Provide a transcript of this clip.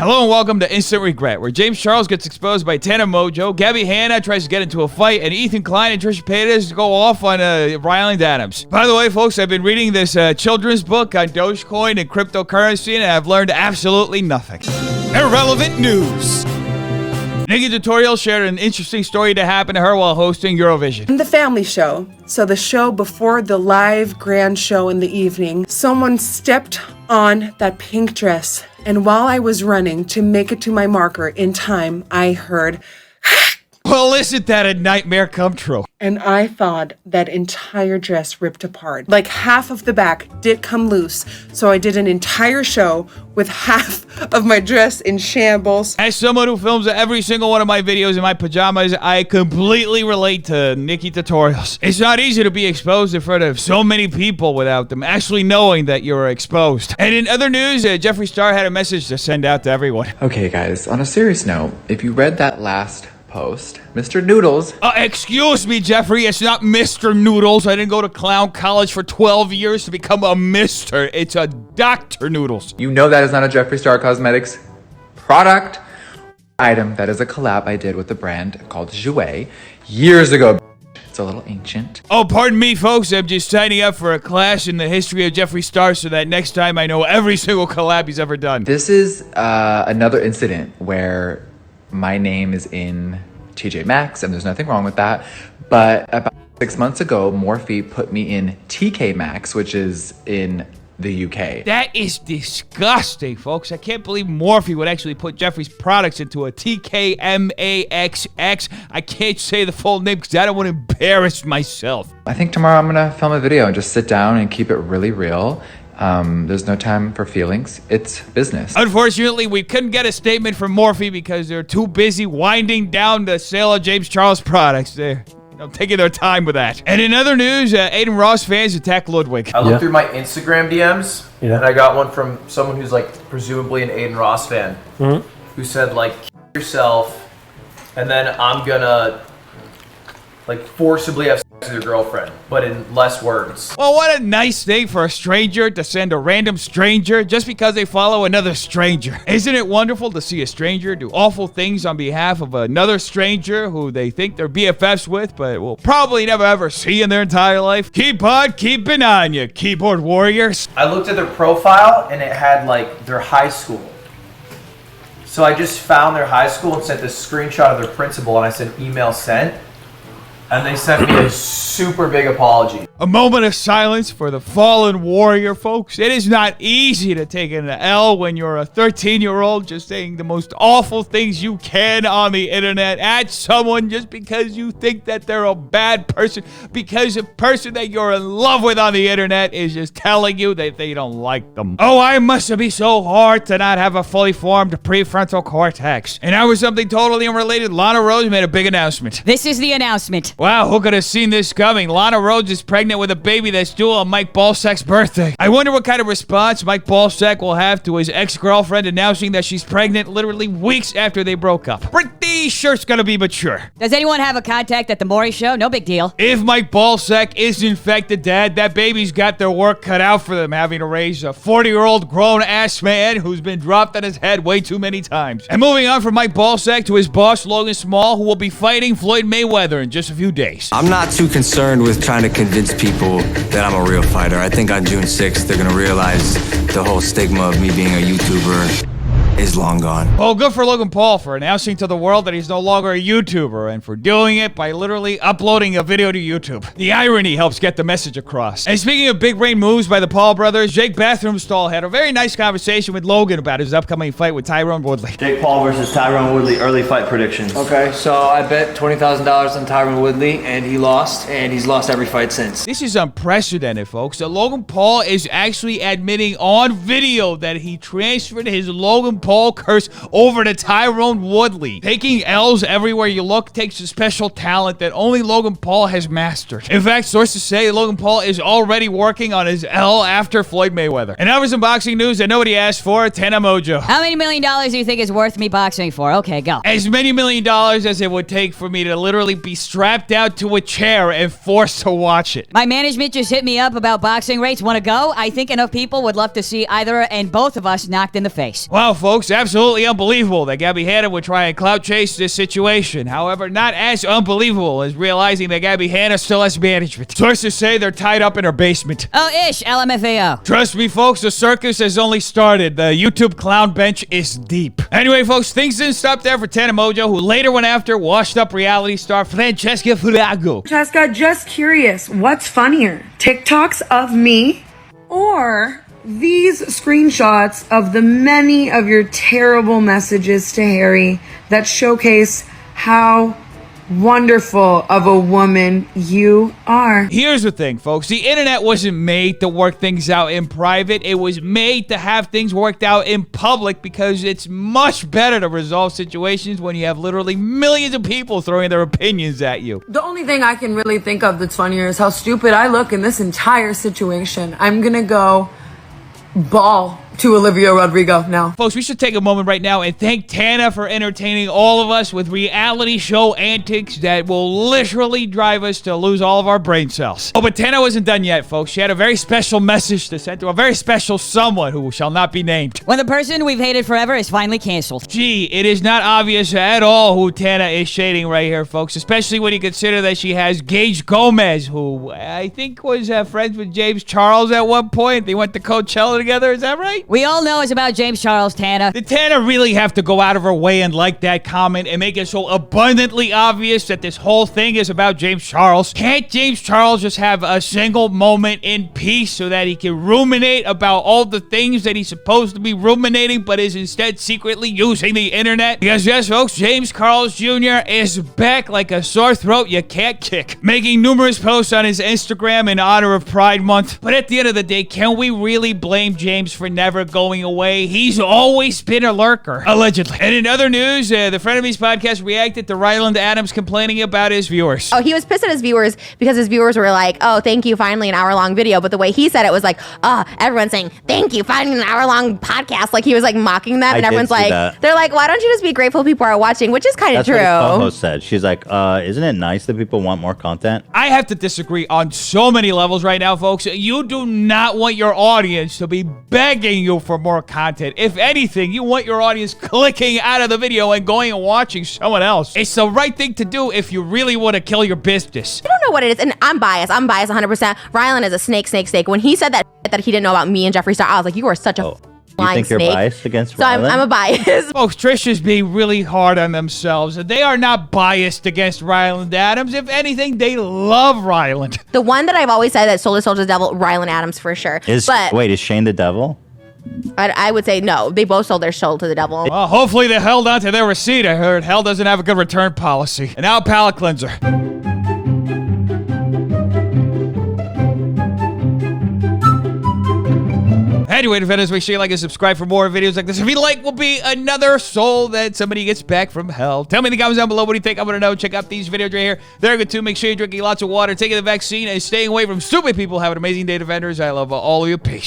Hello and welcome to Instant Regret, where James Charles gets exposed by Tana Mongeau, Gabby Hanna tries to get into a fight, and Ethan Klein and Trisha Paytas go off on Ryland Adams. By the way, folks, I've been reading this children's book on Dogecoin and cryptocurrency, and I've learned absolutely nothing. Irrelevant news. Nikki Tutorial shared an interesting story that happened to her while hosting Eurovision. The family show, so the show before the live grand show in the evening, someone stepped on that pink dress, and while I was running to make it to my marker in time, I heard, well, isn't that a nightmare come true? And I thought that entire dress ripped apart. Like half of the back did come loose, so I did an entire show with half of my dress in shambles. As someone who films every single one of my videos in my pajamas, I completely relate to Nikki Tutorials. It's not easy to be exposed in front of so many people without them actually knowing that you're exposed. And in other news, Jeffree Star had a message to send out to everyone. Okay guys, on a serious note, if you read that last post, Mr. Noodles. Excuse me, Jeffrey, it's not Mr. Noodles. I didn't go to clown college for 12 years to become a Mr. It's a Dr. Noodles. You know that is not a Jeffree Star Cosmetics product item. That is a collab I did with a brand called Jouet years ago. It's a little ancient. Oh, pardon me, folks. I'm just signing up for a class in the history of Jeffree Star so that next time I know every single collab he's ever done. This is another incident where my name is in TJ Maxx, and there's nothing wrong with that. But about 6 months ago, Morphe put me in TK Maxx, which is in the UK. That is disgusting, folks. I can't believe Morphe would actually put Jeffree's products into a TKMAXX. I can't say the full name because I don't want to embarrass myself. I think tomorrow I'm gonna film a video and just sit down and keep it really real. There's no time for feelings. It's business. Unfortunately, we couldn't get a statement from Morphe because they're too busy winding down the sale of James Charles products. They're taking their time with that. And in other news, Aiden Ross fans attack Ludwig. I looked through my Instagram DMs, and I got one from someone who's like presumably an Aiden Ross fan, who said like, kill yourself, and then I'm gonna like forcibly have sex with your girlfriend, but in less words. Well, what a nice thing for a stranger to send a random stranger just because they follow another stranger. Isn't it wonderful to see a stranger do awful things on behalf of another stranger who they think they're BFFs with, but will probably never ever see in their entire life? Keep on keeping on, you keyboard warriors. I looked at their profile and it had like their high school. So I just found their high school and sent this screenshot of their principal, and I said email sent. And they sent me a super big apology. A moment of silence for the fallen warrior, folks. It is not easy to take an L when you're a 13-year-old just saying the most awful things you can on the internet at someone just because you think that they're a bad person, because a person that you're in love with on the internet is just telling you that they don't like them. Oh, I must be so hard to not have a fully formed prefrontal cortex. And now with something totally unrelated, Lana Rhoades made a big announcement. This is the announcement. Wow, who could have seen this coming? Lana Rhoades is pregnant with a baby that's due on Mike Ballsack's birthday. I wonder what kind of response Mike Ballsack will have to his ex-girlfriend announcing that she's pregnant literally weeks after they broke up. Pretty sure it's gonna be mature. Does anyone have a contact at the Maury show? No big deal. If Mike Ballsack is in fact the dad, that baby's got their work cut out for them, having to raise a 40-year-old grown-ass man who's been dropped on his head way too many times. And moving on from Mike Ballsack to his boss, Logan Paul, who will be fighting Floyd Mayweather in just a few days. I'm not too concerned with trying to convince people that I'm a real fighter. I think on June 6th, they're gonna realize the whole stigma of me being a YouTuber is long gone. Well, good for Logan Paul for announcing to the world that he's no longer a YouTuber, and for doing it by literally uploading a video to YouTube. The irony helps get the message across. And speaking of big brain moves by the Paul brothers, Jake Bathroom Stall had a very nice conversation with Logan about his upcoming fight with Tyrone Woodley. Jake Paul versus Tyrone Woodley, early fight predictions. Okay, so I bet $20,000 on Tyrone Woodley, and he lost, and he's lost every fight since. This is unprecedented, folks. Logan Paul is actually admitting on video that he transferred his Logan Paul curse over to Tyrone Woodley. Taking L's everywhere you look takes a special talent that only Logan Paul has mastered. In fact, sources say Logan Paul is already working on his L after Floyd Mayweather. And now for some boxing news that nobody asked for, Tana Mongeau. How many $1 million do you think is worth me boxing for? Okay, go. As many $1 million as it would take for me to literally be strapped out to a chair and forced to watch it. My management just hit me up about boxing rates. Want to go? I think enough people would love to see either and both of us knocked in the face. Wow, folks. folks, absolutely unbelievable that Gabby Hanna would try and clout chase this situation. However, not as unbelievable as realizing that Gabby Hanna still has management. Sources say they're tied up in her basement. Oh, ish, LMFAO. Trust me, folks, the circus has only started. The YouTube clown bench is deep. Anyway, folks, things didn't stop there for Tana Mongeau, who later went after washed-up reality star Francesca Furago. Francesca, just curious, what's funnier? TikToks of me or these screenshots of the many of your terrible messages to Harry that showcase how wonderful of a woman you are? Here's the thing, folks. The internet wasn't made to work things out in private. It was made to have things worked out in public because it's much better to resolve situations when you have literally millions of people throwing their opinions at you. The only thing I can really think of that's funnier is how stupid I look in this entire situation. I'm gonna go ball to Olivia Rodrigo now. Folks, we should take a moment right now and thank Tana for entertaining all of us with reality show antics that will literally drive us to lose all of our brain cells. Oh, but Tana wasn't done yet, folks. She had a very special message to send to a very special someone who shall not be named. When the person we've hated forever is finally canceled. Gee, it is not obvious at all who Tana is shading right here, folks, especially when you consider that she has Gage Gomez, who I think was friends with James Charles at one point. They went to Coachella together, is that right? We all know it's about James Charles, Tana. Did Tana really have to go out of her way and like that comment and make it so abundantly obvious that this whole thing is about James Charles? Can't James Charles just have a single moment in peace so that he can ruminate about all the things that he's supposed to be ruminating but is instead secretly using the internet? Because yes, folks, James Charles Jr. is back like a sore throat you can't kick, making numerous posts on his Instagram in honor of Pride Month. But at the end of the day, can we really blame James for never going away? He's always been a lurker, allegedly. And in other news, the Frenemies podcast reacted to Ryland Adams complaining about his viewers. Oh, he was pissed at his viewers because his viewers were like, oh, thank you, finally an hour-long video. But the way he said it was like, oh, everyone's saying, thank you, finally an hour-long podcast. Like he was like mocking them, and everyone's like, they're like, why don't you just be grateful people are watching? Which is kind of true. That's what his co-host said. She's like, isn't it nice that people want more content? I have to disagree on so many levels right now, folks. You do not want your audience to be begging you for more content. If anything, you want your audience clicking out of the video and going and watching someone else. It's the right thing to do if you really want to kill your business. I don't know what it is, and I'm biased 100%. Ryland is a snake. When he said that he didn't know about me and Jeffree Star, I was like, you are such a You flying think you're snake. biased against So Ryland? I'm a bias. Folks, Trisha's being really hard on themselves. They are not biased against Ryland Adams. If anything, they love Ryland. The one that I've always said that sold his soul to the devil, Ryland Adams for sure. Wait, is Shane the devil? I would say no. They both sold their soul to the devil. Well, hopefully they held on to their receipt. I heard hell doesn't have a good return policy. And now a palate cleanser. Anyway, defenders, make sure you like and subscribe for more videos like this. If you like, will be another soul that somebody gets back from hell. Tell me in the comments down below what do you think. I want to know. Check out these videos right here. They're good too. Make sure you're drinking lots of water, taking the vaccine, and staying away from stupid people. Have an amazing day, defenders. I love all of you. Peace.